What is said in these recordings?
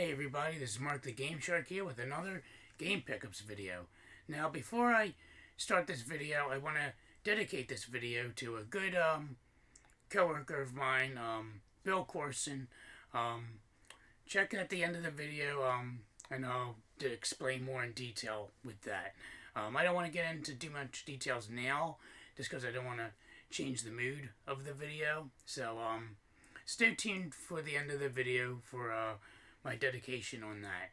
Hey everybody, this is Mark the Game Shark here with another Game Pickups video. Now before I start this video, I want to dedicate this video to a good coworker of mine, Bill Corson. Check at the end of the video and I'll explain more in detail with that. I don't want to get into too much details now just because I don't want to change the mood of the video. So stay tuned for the end of the video for my dedication on that.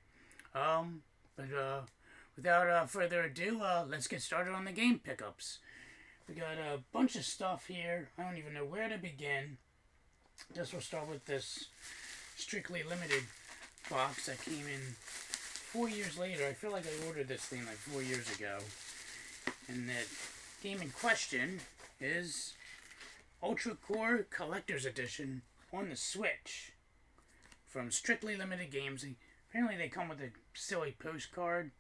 Without further ado, let's get started on the game pickups. We got a bunch of stuff here. I don't even know where to begin. Guess we'll start with this strictly limited box that came in 4 years later. I feel like I ordered this thing like 4 years ago. And that game in question is Ultra Core Collector's Edition on the Switch from Strictly Limited Games. Apparently they come with a silly postcard.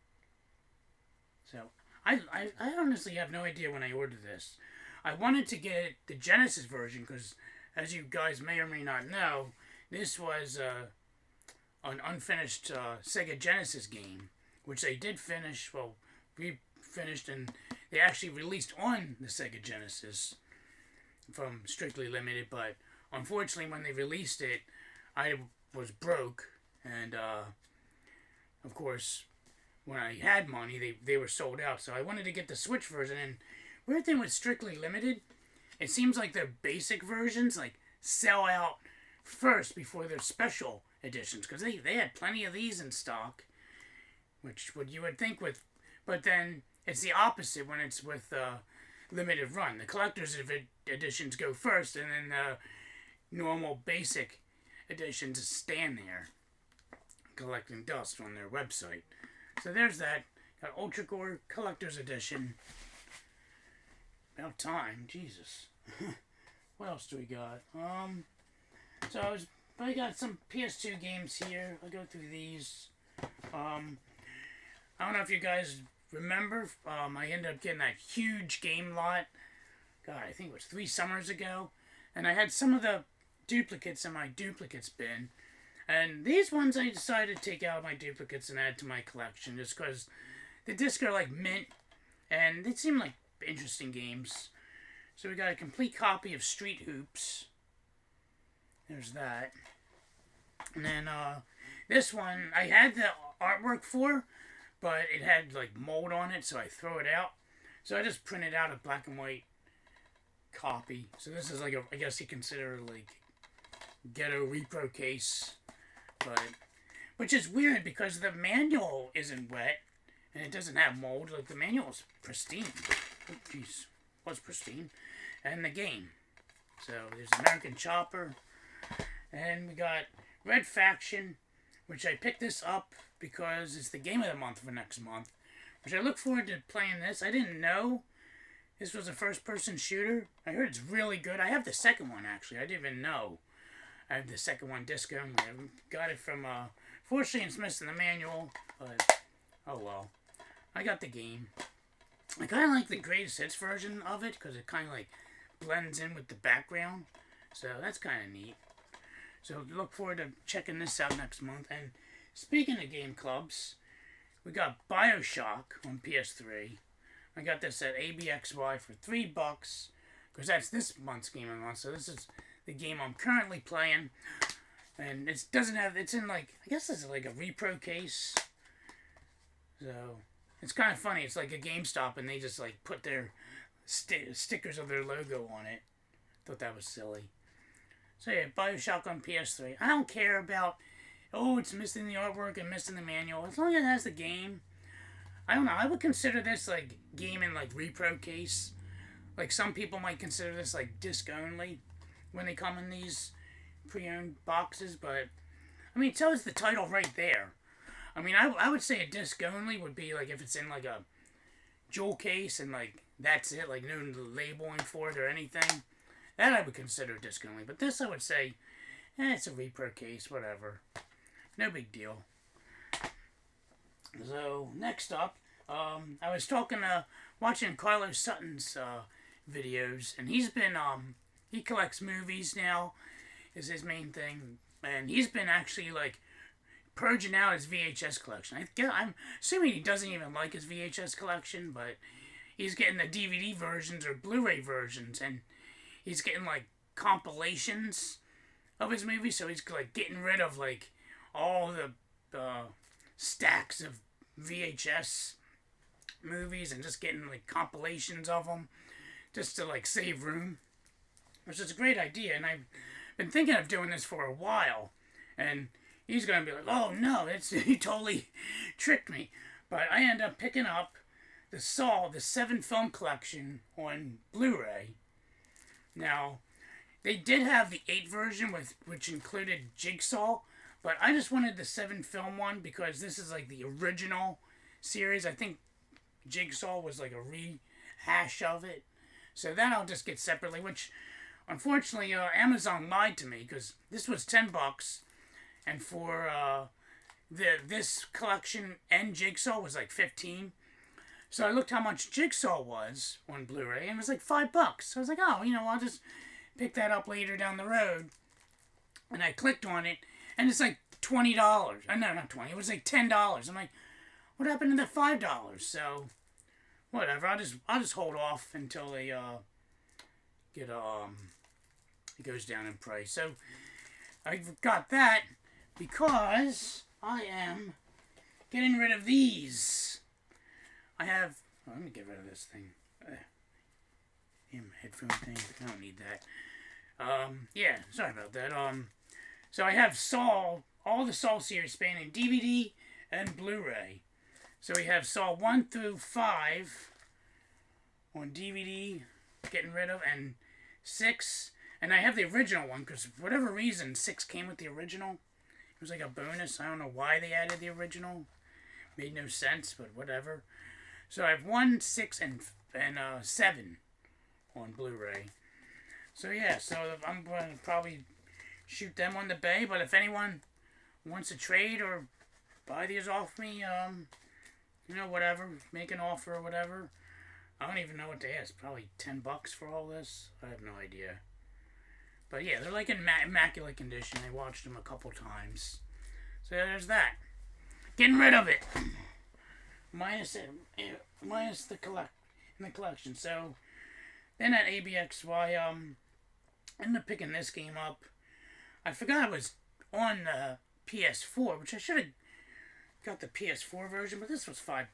So, I honestly have no idea when I ordered this. I wanted to get the Genesis version because, as you guys may or may not know, this was an unfinished Sega Genesis game, which they did finish, finished, and they actually released on the Sega Genesis from Strictly Limited, but unfortunately when they released it, I was broke, and of course when I had money they were sold out, so I wanted to get the Switch version. And weird thing with Strictly Limited, it seems like their basic versions like sell out first before their special editions, because they had plenty of these in stock, which you would think with, but then it's the opposite when it's with limited run. The collector's editions go first, and then the normal basic editions stand there collecting dust on their website. So there's that. Got Ultra Core Collector's Edition. About time, Jesus. What else do we got? So I got some PS2 games here. I'll go through these. I don't know if you guys remember. I ended up getting that huge game lot. God, I think it was 3 summers ago. And I had some of the duplicates in my duplicates bin. And these ones I decided to take out my duplicates and add to my collection just because the discs are like mint. And they seem like interesting games. So we got a complete copy of Street Hoops. There's that. And then this one I had the artwork for, but it had like mold on it, so I throw it out. So I just printed out a black and white copy. So this is like I guess you consider like ghetto repro case, but which is weird because the manual isn't wet and it doesn't have mold. Like the manual's pristine. Oh jeez, was pristine. And the game. So there's American Chopper, and we got Red Faction, which I picked this up because it's the game of the month for next month, which I look forward to playing this. I didn't know this was a first-person shooter. I heard it's really good. I have the second one, actually. I didn't even know. I have the second one disc only. I got it from, fortunately it's missing the manual, but oh well. I got the game. I kind of like the greatest hits version of it because it kind of like blends in with the background. So that's kind of neat. So look forward to checking this out next month. And speaking of game clubs, we got BioShock on PS3. I got this at ABXY for $3 because that's this month's game of the month. So this is the game I'm currently playing, and it doesn't have. It's in like I guess it's like a repro case. So it's kind of funny. It's like a GameStop, and they just like put their stickers of their logo on it. Thought that was silly. So yeah, BioShock on PS3. I don't care about, it's missing the artwork and missing the manual. As long as it has the game. I don't know. I would consider this like game in like repro case. Like some people might consider this like disc only when they come in these pre-owned boxes. But I mean, it tells the title right there. I mean, I would say a disc only would be like if it's in like a jewel case and like that's it, like no labeling for it or anything. That I would consider disc only. But this I would say, it's a repro case, whatever. No big deal. So, next up, I was watching Carlos Sutton's videos, and he's been, he collects movies now, is his main thing, and he's been actually, like, purging out his VHS collection. I'm assuming he doesn't even like his VHS collection, but he's getting the DVD versions or Blu-ray versions, and he's getting like compilations of his movies. So he's like getting rid of like all the stacks of VHS movies and just getting like compilations of them just to like save room, which is a great idea. And I've been thinking of doing this for a while, and he's gonna be like, "Oh no, he totally tricked me." But I end up picking up the 7 film collection on Blu-ray. Now, they did have the 8 version which included Jigsaw, but I just wanted the 7 film one because this is like the original series. I think Jigsaw was like a rehash of it. So that I'll just get separately, which unfortunately Amazon lied to me because this was $10, and for this collection and Jigsaw was like $15. So I looked how much Jigsaw was on Blu-ray, and it was like $5. So I was like, oh, I'll just pick that up later down the road. And I clicked on it, and it's like $20. No, not 20. It was like $10. I'm like, what happened to the $5? So whatever. I'll just hold off until they get it goes down in price. So I got that because I am getting rid of these. I have. Oh, let me get rid of this thing. Headphone thing. I don't need that. Yeah. Sorry about that. So I have all the Saw series spanning DVD and Blu-ray. So we have Saw 1 through 5 on DVD, getting rid of, and 6. And I have the original one because for whatever reason 6 came with the original. It was like a bonus. I don't know why they added the original. Made no sense, but whatever. So I have 1, 6, and 7 on Blu-ray. So yeah, so I'm going to probably shoot them on the bay. But if anyone wants to trade or buy these off me, whatever, make an offer or whatever. I don't even know what to ask. Probably $10 for all this. I have no idea. But yeah, they're like in immaculate condition. I watched them a couple times. So yeah, there's that. Getting rid of it. Minus the collection. So then at ABXY, ended up picking this game up. I forgot it was on the PS4, which I should have got the PS4 version, but this was $5.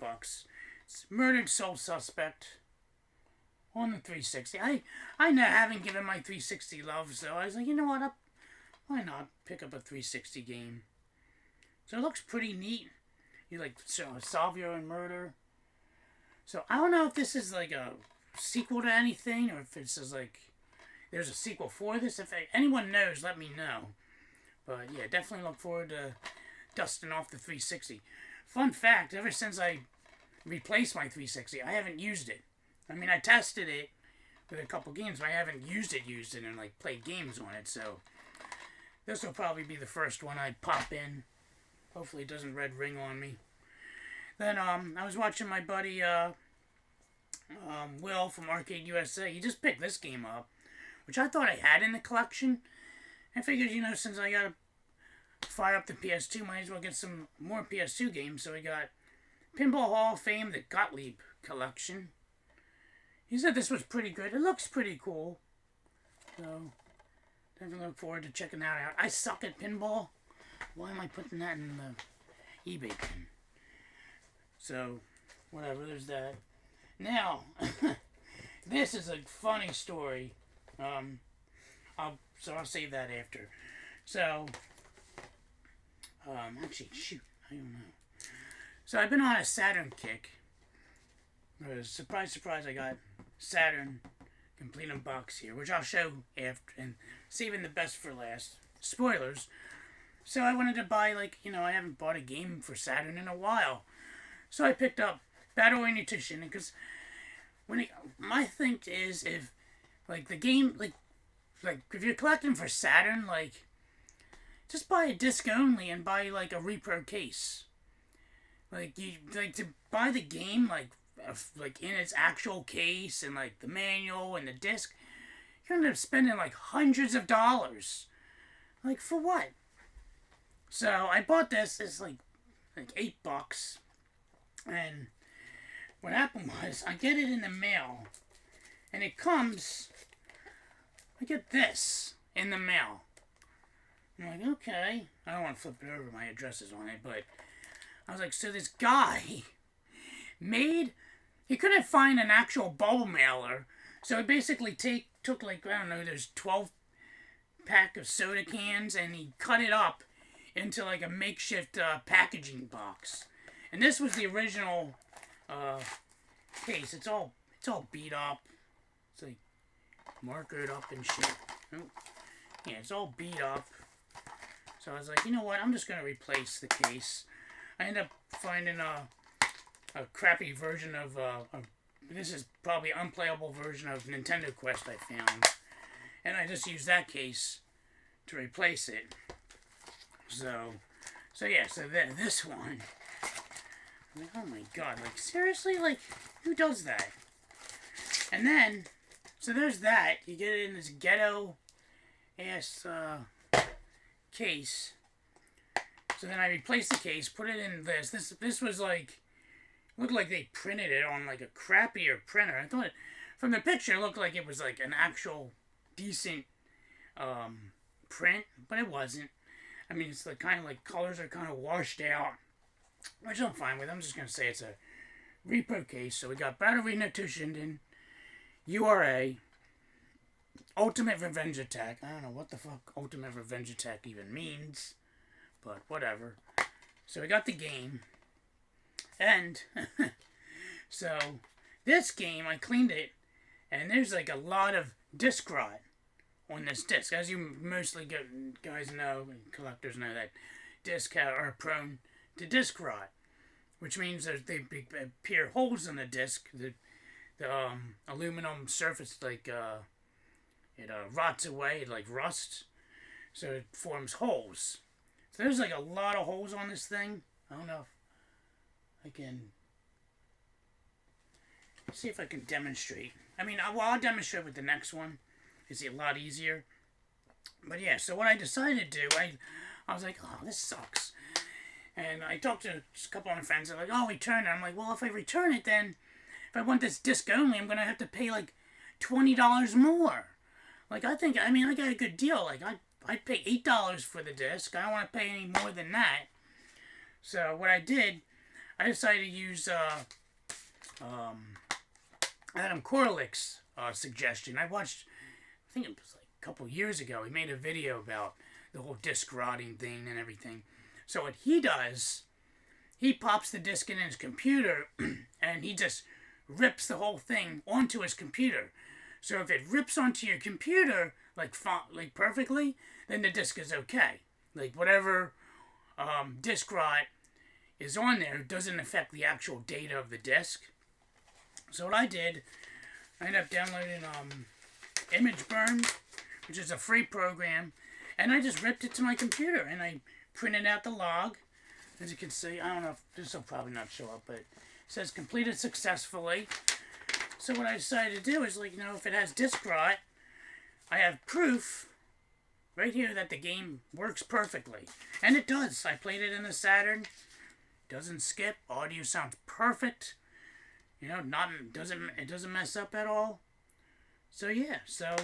It's Murdered Soul Suspect on the 360. I haven't given my 360 love, so I was like, you know what? Why not pick up a 360 game? So it looks pretty neat. You like solve your own murder. So I don't know if this is like a sequel to anything, or if this is like there's a sequel for this. If anyone knows, let me know. But yeah, definitely look forward to dusting off the 360. Fun fact, ever since I replaced my 360, I haven't used it. I mean, I tested it with a couple games, but I haven't used it and like played games on it. So this will probably be the first one I pop in. Hopefully it doesn't red ring on me. Then I was watching my buddy Will from Arcade USA. He just picked this game up, which I thought I had in the collection. I figured, since I got to fire up the PS2, might as well get some more PS2 games. So we got Pinball Hall of Fame, the Gottlieb Collection. He said this was pretty good. It looks pretty cool. So definitely look forward to checking that out. I suck at pinball. Why am I putting that in the eBay bin? So, whatever, there's that. Now, this is a funny story. I'll save that after. So, actually, shoot, I don't know. So I've been on a Saturn kick. Surprise, surprise, I got Saturn complete unbox here, which I'll show after, and saving the best for last. Spoilers. So I wanted to buy, I haven't bought a game for Saturn in a while. So I picked up Battle Nutrition, because my thing is, if, the game, if you're collecting for Saturn, just buy a disc only and buy, a repro case. To buy the game, in its actual case, and, the manual and the disc, you're gonna end up spending, hundreds of dollars. For what? So I bought this. It's like $8, and what happened was I get it in the mail, and it comes. I get this in the mail. I'm like, okay. I don't want to flip it over. My address is on it, but I was like, so this guy he couldn't find an actual bulb mailer, so he basically took like, I don't know, there's 12 pack of soda cans, and he cut it up into like a makeshift packaging box. And this was the original case. It's all beat up. It's like markered up and shit. Oh. Yeah, it's all beat up. So I was like, you know what? I'm just gonna replace the case. I ended up finding a crappy version of this is probably an unplayable version of Nintendo Quest I found, and I just used that case to replace it. So yeah. So then this one. I'm like, oh my god! Like seriously, like who does that? And then, so there's that. You get it in this ghetto ass case. So then I replaced the case, put it in this. This was like, looked like they printed it on like a crappier printer. I thought from the picture it looked like it was like an actual decent print, but it wasn't. I mean, it's like kind of like colors are kind of washed out, which I'm fine with. I'm just gonna say it's a repo case. So we got Battery no Toshinden, URA, Ultimate Revenge Attack. I don't know what the fuck Ultimate Revenge Attack even means, but whatever. So we got the game, and so this game I cleaned it, and there's like a lot of disc rot on this disc. As you mostly guys know, and collectors know, that discs are prone to disc rot, which means they appear holes in the disc. The aluminum surface, like it rots away, it like rusts, so it forms holes. So there's like a lot of holes on this thing. I don't know if I can see if I can demonstrate. I mean, I'll demonstrate with the next one. It's a lot easier. But yeah, so what I decided to do, I was like, oh, this sucks. And I talked to a couple of my friends. They're like, oh, return it. I'm like, well, if I return it, then if I want this disc only, I'm going to have to pay like $20 more. Like, I got a good deal. Like, I'd pay $8 for the disc. I don't want to pay any more than that. So what I did, I decided to use Adam Korlick's suggestion. I watched, I think it was like a couple years ago, he made a video about the whole disc rotting thing and everything. So what he does, he pops the disc in his computer and he just rips the whole thing onto his computer. So if it rips onto your computer like perfectly, then the disc is okay. Like whatever disc rot is on there doesn't affect the actual data of the disc. So what I did, I ended up downloading Image Burn, which is a free program, and I just ripped it to my computer and I printed out the log. As you can see, I don't know if this will probably not show up, but it says completed successfully. So what I decided to do is, like, if it has disc rot, I have proof right here that the game works perfectly. And it does. I played it in the Saturn. Doesn't skip. Audio sounds perfect. It doesn't mess up at all. So yeah, so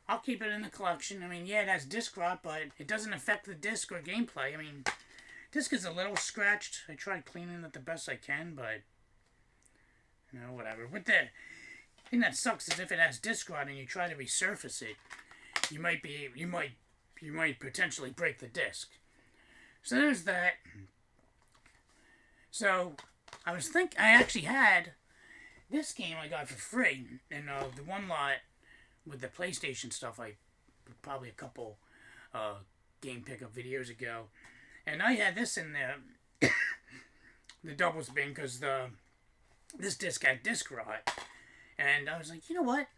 I'll keep it in the collection. I mean, yeah, it has disc rot, but it doesn't affect the disc or gameplay. I mean, disc is a little scratched. I tried cleaning it the best I can, but whatever. With the thing that sucks is if it has disc rot and you try to resurface it, you might potentially break the disc. So there's that. So I actually had this game I got for free in the one lot with the PlayStation stuff. Probably a couple game pickup videos ago, and I had this in there, the doubles bin, because this disc had disc rot, and I was like, you know what?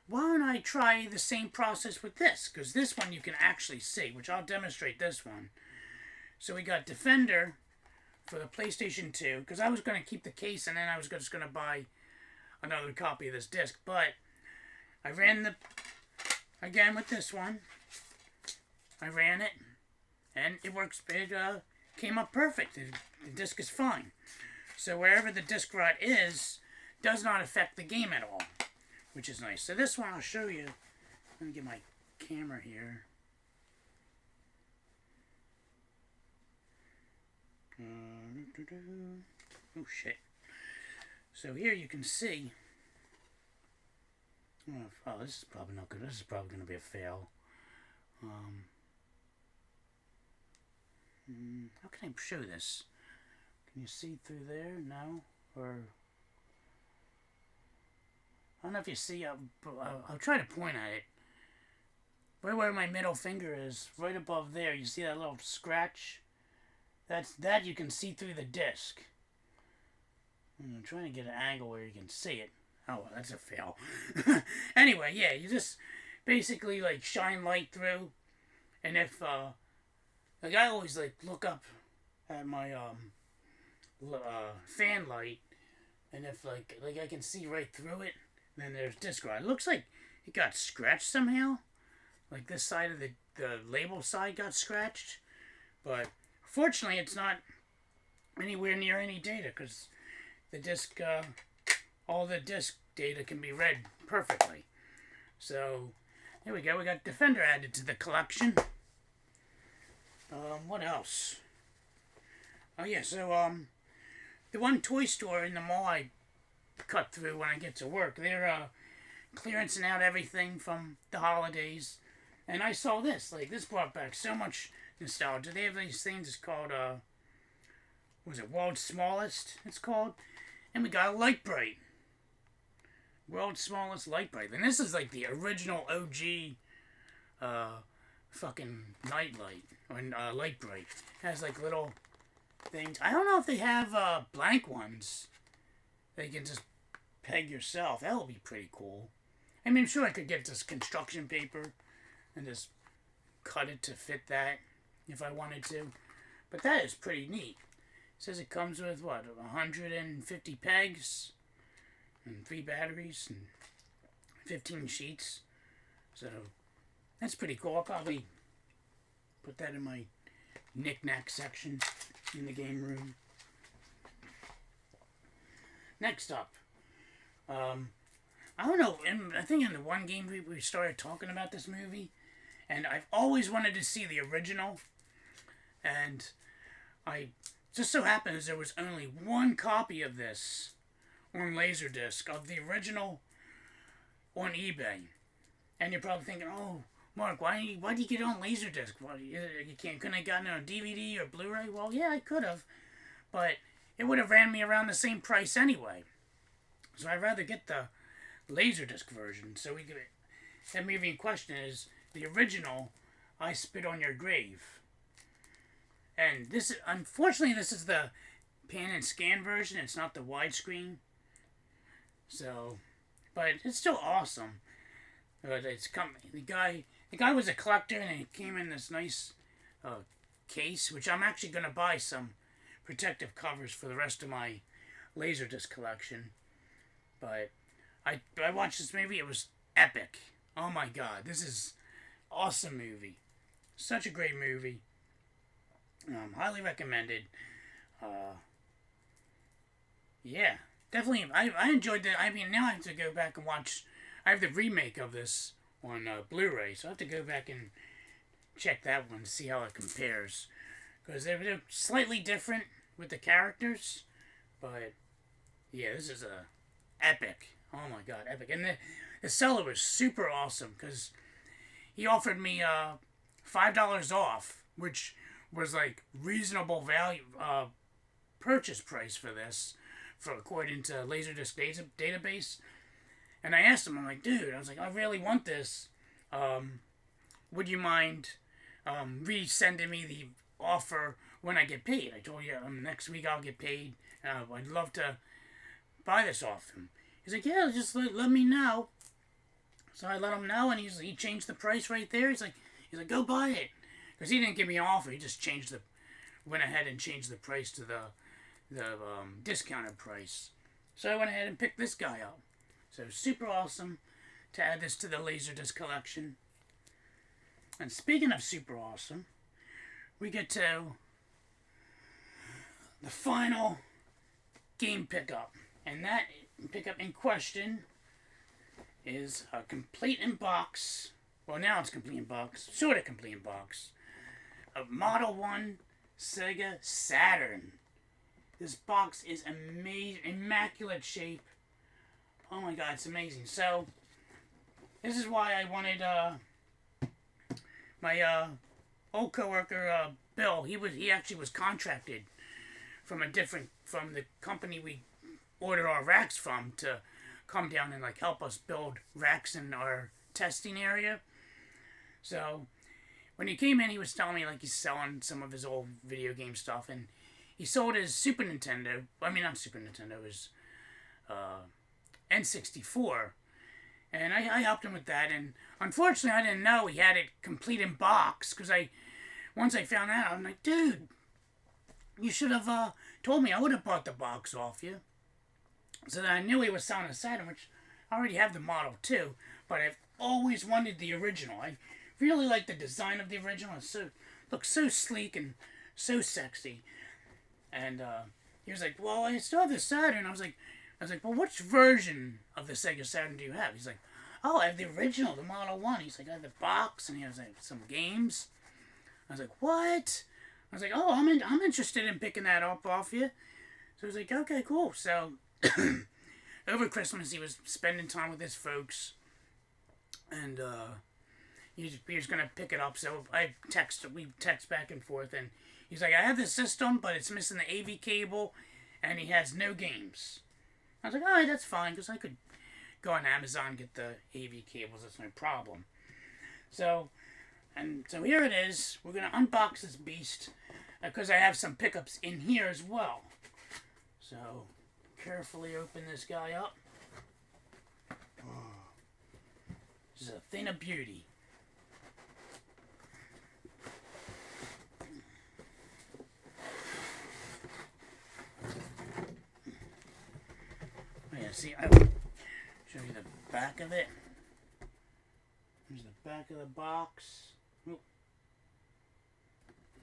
Why don't I try the same process with this? Because this one you can actually see, which I'll demonstrate this one. So we got Defender for the PlayStation 2, because I was going to keep the case and then I was just going to buy another copy of this disc. But I ran again with this one. I ran it, and it works. It came up perfect. The disc is fine. So wherever the disc rot is, does not affect the game at all, which is nice. So this one I'll show you. Let me get my camera here. Oh shit. So here you can see. Oh, this is probably not good. This is probably going to be a fail. How can I show this? Can you see through there? No? Or... I don't know if you see. I'll try to point at it. Right where my middle finger is, right above there, you see that little scratch? That you can see through the disc. I'm trying to get an angle where you can see it. Oh, well, that's a fail. Anyway, yeah, you just basically like shine light through, and if like I always like look up at my fan light, and if like I can see right through it, then there's disc rot. It looks like it got scratched somehow. Like this side of the label side got scratched, but fortunately it's not anywhere near any data because the disc, all the disc data can be read perfectly. So here we go. We got Defender added to the collection. What else? Oh yeah, so the one toy store in the mall I cut through when I get to work, they're clearancing out everything from the holidays. And I saw this. Like, this brought back so much nostalgia. They have these things, it's called, what was it, World's Smallest, it's called. And we got a Light Bright. World's Smallest Light Bright. And this is like the original OG, fucking Nightlight, or Light Bright. It has like little things. I don't know if they have, blank ones. They can just peg yourself. That would be pretty cool. I mean, I'm sure I could get this construction paper and just cut it to fit that if I wanted to. But that is pretty neat. It says it comes with, what, 150 pegs and 3 batteries and 15 sheets. So that's pretty cool. I'll probably put that in my knick-knack section in the game room. Next up, I don't know, I think in the one game we started talking about this movie, and I've always wanted to see the original, and I just so happens there was only one copy of this on Laserdisc of the original on eBay, and you're probably thinking, oh, Mark, why do you get it on Laserdisc? Well, you couldn't have gotten it on DVD or Blu-ray? Well, yeah, I could have, but it would have ran me around the same price anyway, so I'd rather get the Laserdisc version. So we could. That movie in question is the original I Spit on Your Grave. And this is, unfortunately, this is the pan and scan version. It's not the widescreen. So, but it's still awesome. But it's the guy was a collector, and it came in this nice case, which I'm actually gonna buy some protective covers for the rest of my Laserdisc collection. But I watched this movie. It was epic. Oh my god, this is awesome movie. Such a great movie. Highly recommended. Yeah, definitely. I enjoyed it. I mean, now I have to go back and watch. I have the remake of this on Blu-ray, so I have to go back and check that one to see how it compares. Because they're slightly different with the characters, but yeah, this is a epic. Oh my god, epic. And the seller was super awesome because he offered me $5 off, which was like reasonable value purchase price for this, for according to Laserdisc database. And I asked him, I'm like, dude, I was like, I really want this. Would you mind resending me the offer when I get paid? I told you next week I'll get paid. I'd love to buy this off him. He's like, yeah, just let me know. So I let him know, and he changed the price right there. He's like, go buy it, because he didn't give me an offer. He just went ahead and changed the price to the discounted price. So I went ahead and picked this guy up. So super awesome to add this to the Laserdisc collection. And speaking of super awesome, we get to the final game pickup. And that pickup in question is a complete in box. Well, now it's complete in box. Sort of complete in box. A Model 1 Sega Saturn. This box is amazing. Immaculate shape. Oh my god, it's amazing. So, this is why I wanted my old coworker Bill. He actually was contracted from the company we order our racks from to come down and like help us build racks in our testing area. So when he came in, he was telling me like he's selling some of his old video game stuff, and he sold his Super Nintendo. I mean, not Super Nintendo, his N64. And I helped him with that, and unfortunately I didn't know he had it complete in box, because once I found out, I'm like, dude, you should have told me. I would have bought the box off you. So that I knew he was selling a Saturn, which I already have the Model 2, but I've always wanted the original. I really like the design of the original. It looks so sleek and so sexy. And he was like, well, I still have the Saturn. I was like, well, which version of the Sega Saturn do you have? He's like, oh, I have the original, the Model 1. He's like, I have the box, and he has like some games. I was like, what? I was like, oh, I'm interested in picking that up off you. So he was like, okay, cool. So over Christmas, he was spending time with his folks, and he was gonna pick it up. So we text back and forth, and he's like, I have the system, but it's missing the AV cable, and he has no games. I was like, all right, that's fine, because I could go on Amazon and get the AV cables. That's no problem. So here it is. We're going to unbox this beast, because I have some pickups in here as well. So, carefully open this guy up. Oh, this is a thing of beauty. See, I will show you the back of it. Here's the back of the box. Ooh.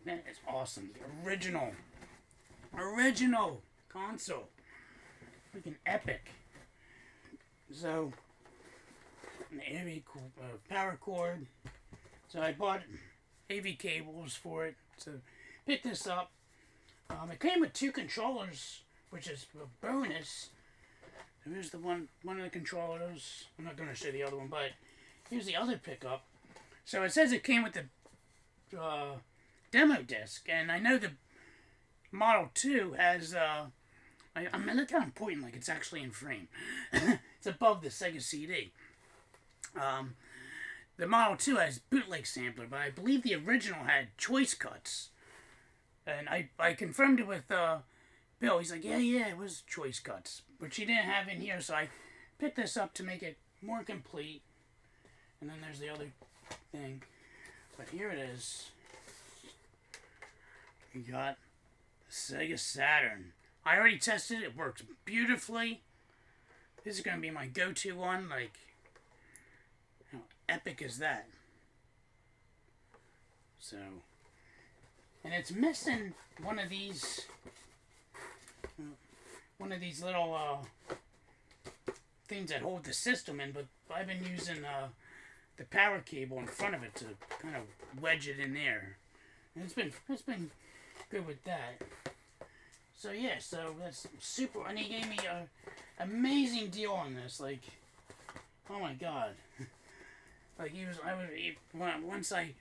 Man, it's awesome. The original console. Freaking epic. So, an AV power cord. So I bought AV cables for it to pick this up. It came with 2 controllers, which is a bonus. So here's the one of the controllers. I'm not going to show the other one, but here's the other pickup. So it says it came with the demo disc, and I know the Model 2 has, I mean, look how I'm pointing like it's actually in frame. It's above the Sega CD. The Model 2 has bootleg sampler, but I believe the original had choice cuts. And I confirmed it with Bill. He's like, yeah, it was choice cuts, which he didn't have in here, so I picked this up to make it more complete. And then there's the other thing. But here it is. We got the Sega Saturn. I already tested it. It works beautifully. This is going to be my go-to one. Like, how epic is that? So, and it's missing one of these little things that hold the system in, but I've been using the power cable in front of it to kind of wedge it in there, and it's been good with that. So yeah, so that's super, and he gave me a amazing deal on this. Like, oh my god, like once I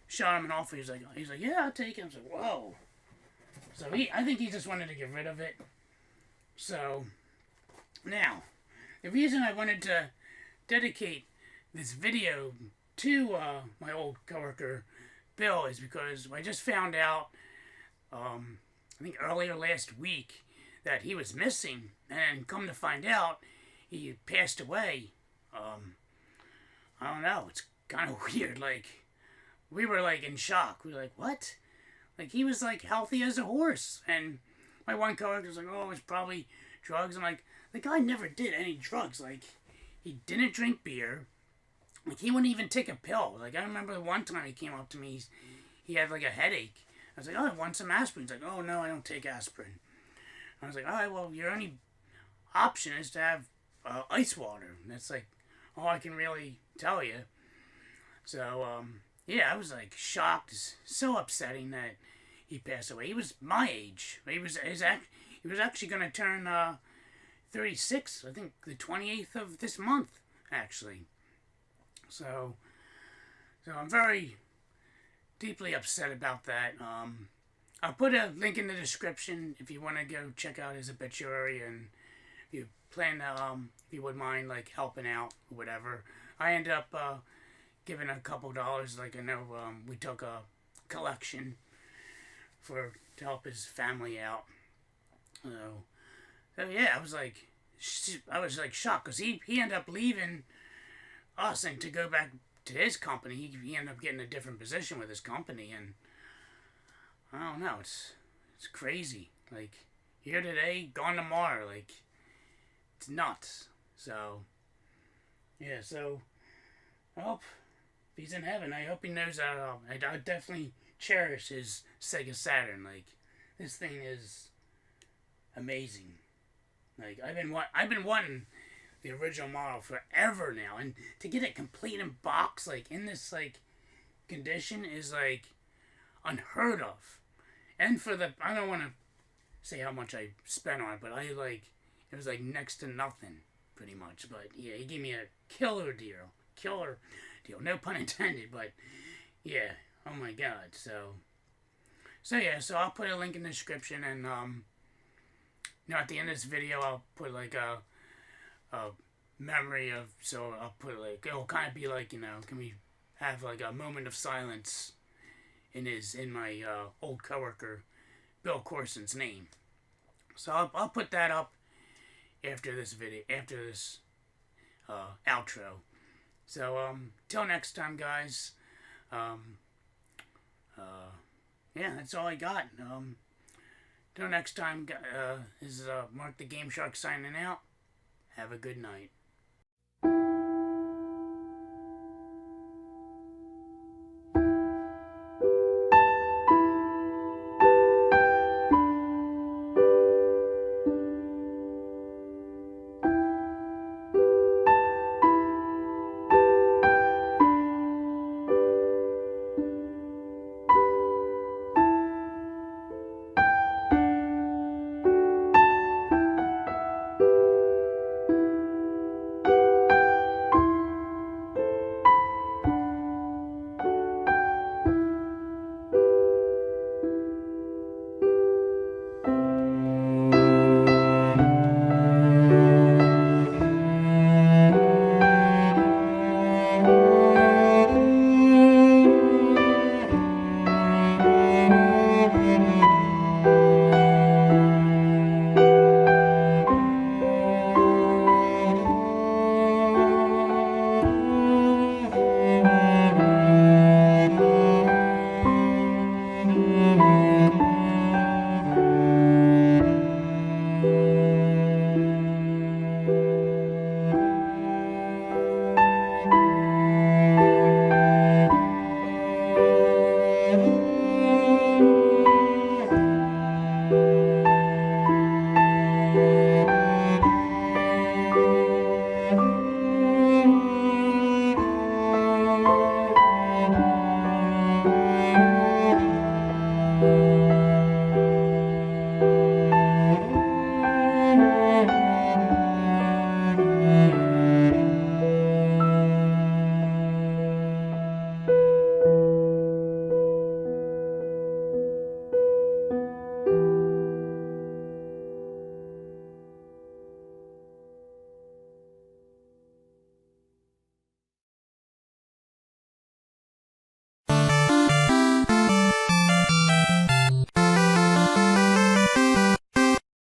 shot him an offer, he's like, yeah, I'll take it. I was like, whoa. So I think he just wanted to get rid of it. So, now, the reason I wanted to dedicate this video to my old coworker, Bill, is because I just found out, I think earlier last week, that he was missing, and come to find out, he passed away. I don't know, it's kind of weird, like, we were, like, in shock. We were like, what? Like, he was, like, healthy as a horse, and my one coworker was like, oh, it's probably drugs. I'm like, the guy never did any drugs. Like, he didn't drink beer. Like, he wouldn't even take a pill. Like, I remember the one time he came up to me, he had, like, a headache. was like, oh, I want some aspirin. He's like, oh, no, I don't take aspirin. I was like, all right, well, your only option is to have ice water. And that's like all I can really tell you. So, yeah, I was like shocked. It's so upsetting that he passed away. He was my age. He was actually going to turn 36, I think the 28th of this month, actually. So I'm very deeply upset about that. I'll put a link in the description if you want to go check out his obituary, and if you plan to, if you would mind, like, helping out or whatever. I ended up giving a couple dollars. Like, I know we took a collection to help his family out. So yeah, I was like shocked, because he ended up leaving us and to go back to his company. He ended up getting a different position with his company, and I don't know, it's crazy. Like, here today, gone tomorrow. Like, it's nuts. So yeah, so I hope if he's in heaven, I hope he knows that I definitely cherish his Sega Saturn. Like, this thing is amazing. Like, I've been wanting the original model forever now, and to get it complete in box, like, in this, like, condition is, like, unheard of. And I don't want to say how much I spent on it, but it was like next to nothing, pretty much. But yeah, he gave me a killer deal, no pun intended. But yeah, oh my god. So yeah, so I'll put a link in the description, and at the end of this video, I'll put like a memory of. So I'll put, like, it'll kind of be like, can we have like a moment of silence in my old coworker Bill Corson's name. So I'll put that up after this outro. So till next time, guys. Yeah, that's all I got. Till next time, this is Mark the Game Shark signing out. Have a good night.